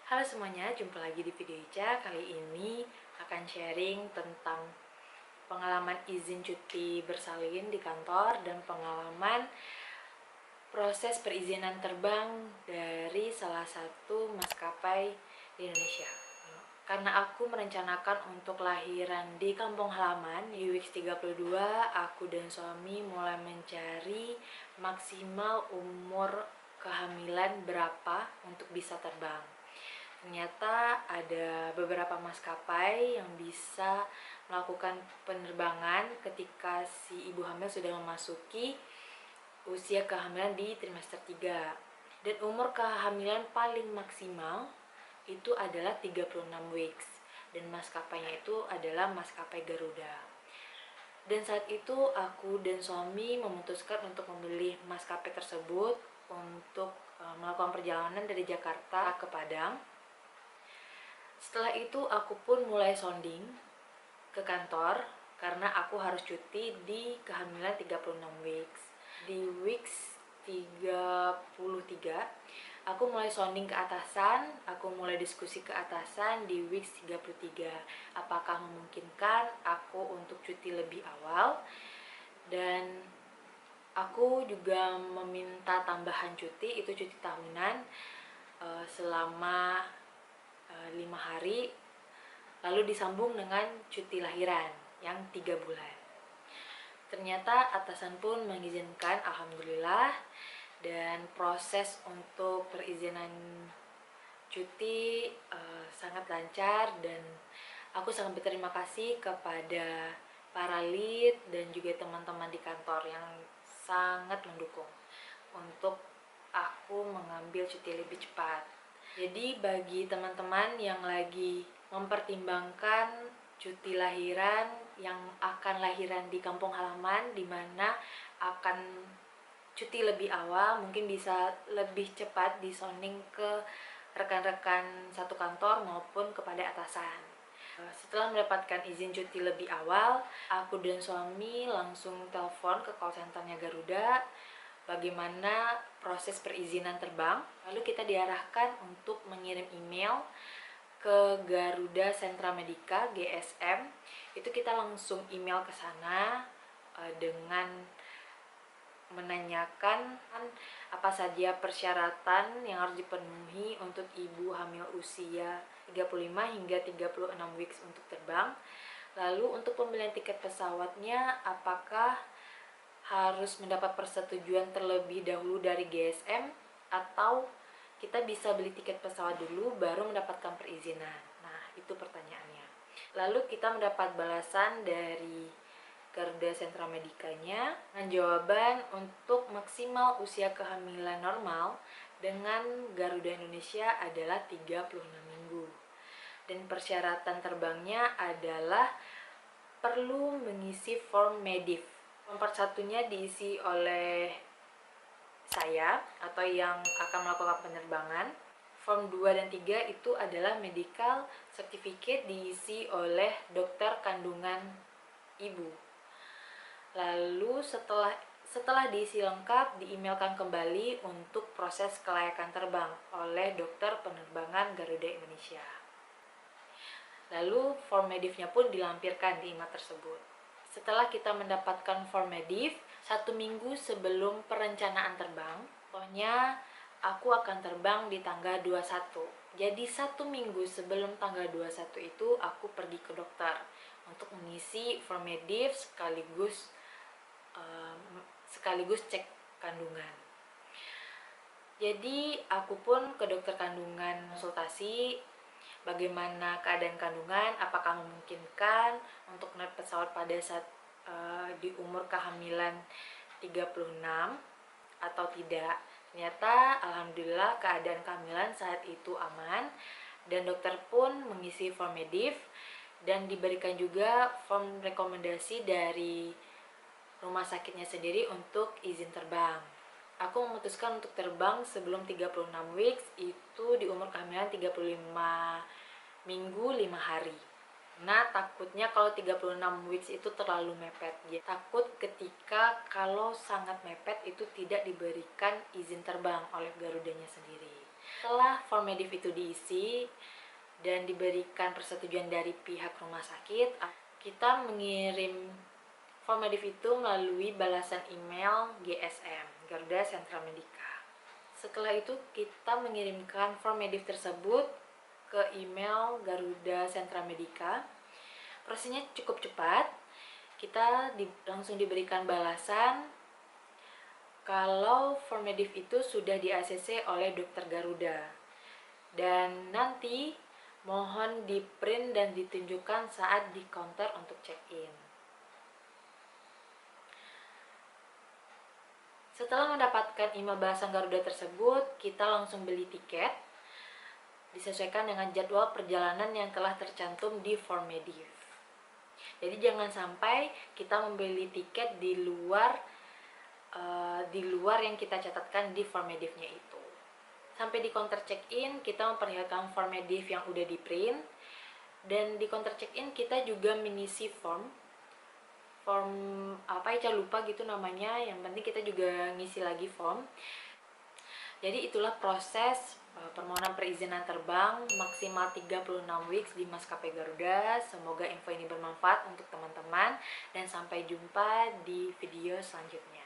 Halo semuanya, jumpa lagi di video Ica. Kali ini akan sharing tentang pengalaman izin cuti bersalin di kantor dan pengalaman proses perizinan terbang dari salah satu maskapai di Indonesia. Karena aku merencanakan untuk lahiran di kampung halaman di Weeks 32, aku dan suami mulai mencari maksimal umur kehamilan berapa untuk bisa terbang. Ternyata ada beberapa maskapai yang bisa melakukan penerbangan ketika si ibu hamil sudah memasuki usia kehamilan di trimester 3. Dan umur kehamilan paling maksimal itu adalah 36 weeks. Dan maskapainya itu adalah maskapai Garuda. Dan saat itu aku dan suami memutuskan untuk memilih maskapai tersebut untuk melakukan perjalanan dari Jakarta ke Padang. Setelah itu aku pun mulai sounding ke kantor karena aku harus cuti di kehamilan 36 weeks. Di weeks 33 aku mulai sounding ke atasan, aku mulai diskusi ke atasan di weeks 33. Apakah memungkinkan aku untuk cuti lebih awal? Dan aku juga meminta tambahan cuti, itu cuti tahunan selama 5 hari, lalu disambung dengan cuti lahiran yang 3 bulan. Ternyata atasan pun mengizinkan, alhamdulillah, dan proses untuk perizinan cuti sangat lancar, dan aku sangat berterima kasih kepada para lead dan juga teman-teman di kantor yang sangat mendukung untuk aku mengambil cuti lebih cepat. Jadi bagi teman-teman yang lagi mempertimbangkan cuti lahiran yang akan lahiran di kampung halaman, di mana akan cuti lebih awal, mungkin bisa lebih cepat disounding ke rekan-rekan satu kantor maupun kepada atasan. Setelah mendapatkan izin cuti lebih awal, aku dan suami langsung telepon ke call centernya Garuda bagaimana proses perizinan terbang. Lalu kita diarahkan untuk mengirim email ke Garuda Sentra Medica GSM. Itu kita langsung email ke sana dengan menanyakan apa saja persyaratan yang harus dipenuhi untuk ibu hamil usia 35 hingga 36 weeks untuk terbang. Lalu untuk pembelian tiket pesawatnya, apakah harus mendapat persetujuan terlebih dahulu dari GSM atau kita bisa beli tiket pesawat dulu baru mendapatkan perizinan. Nah, itu pertanyaannya. Lalu kita mendapat balasan dari Garuda Sentra Medicanya dengan jawaban untuk maksimal usia kehamilan normal dengan Garuda Indonesia adalah 36 minggu. Dan persyaratan terbangnya adalah perlu mengisi form Medif. Nomor satunya diisi oleh saya atau yang akan melakukan penerbangan. Form 2 dan 3 itu adalah medical certificate diisi oleh dokter kandungan ibu. Lalu setelah diisi lengkap, diemailkan kembali untuk proses kelayakan terbang oleh dokter penerbangan Garuda Indonesia. Lalu form medifnya pun dilampirkan di email tersebut. Setelah kita mendapatkan form medif, 1 minggu sebelum perencanaan terbang, contohnya aku akan terbang di tanggal 21. Jadi 1 minggu sebelum tanggal 21 itu aku pergi ke dokter untuk mengisi form medif sekaligus cek kandungan. Jadi aku pun ke dokter kandungan konsultasi bagaimana keadaan kandungan, apakah memungkinkan untuk naik pesawat pada saat di umur kehamilan 36 atau tidak. Ternyata alhamdulillah keadaan kehamilan saat itu aman, dan dokter pun mengisi form medif dan diberikan juga form rekomendasi dari rumah sakitnya sendiri untuk izin terbang. Aku memutuskan untuk terbang sebelum 36 weeks, itu di umur kehamilan 35 minggu 5 hari. Nah, takutnya kalau 36 weeks itu terlalu mepet. Ya, takut ketika kalau sangat mepet itu tidak diberikan izin terbang oleh Garudanya sendiri. Setelah form medif itu diisi dan diberikan persetujuan dari pihak rumah sakit, kita mengirim form medif itu melalui balasan email GSM, Garuda Sentra Medica. Setelah itu kita mengirimkan form medif tersebut ke email Garuda Sentra Medica. Prosesnya cukup cepat, kita langsung diberikan balasan kalau form medif itu sudah di ACC oleh dokter Garuda. Dan nanti mohon di print dan ditunjukkan saat di counter untuk check-in. Setelah mendapatkan email balasan Garuda tersebut, kita langsung beli tiket disesuaikan dengan jadwal perjalanan yang telah tercantum di form medif. Jadi jangan sampai kita membeli tiket di luar yang kita catatkan di form medifnya itu. Sampai di counter check-in, kita memperlihatkan form medif yang udah di print, dan di counter check-in kita juga mengisi form apa ya, lupa gitu namanya, yang penting kita juga ngisi lagi form. Jadi itulah proses permohonan perizinan terbang maksimal 36 weeks di Maskapai Garuda. Semoga info ini bermanfaat untuk teman-teman dan sampai jumpa di video selanjutnya.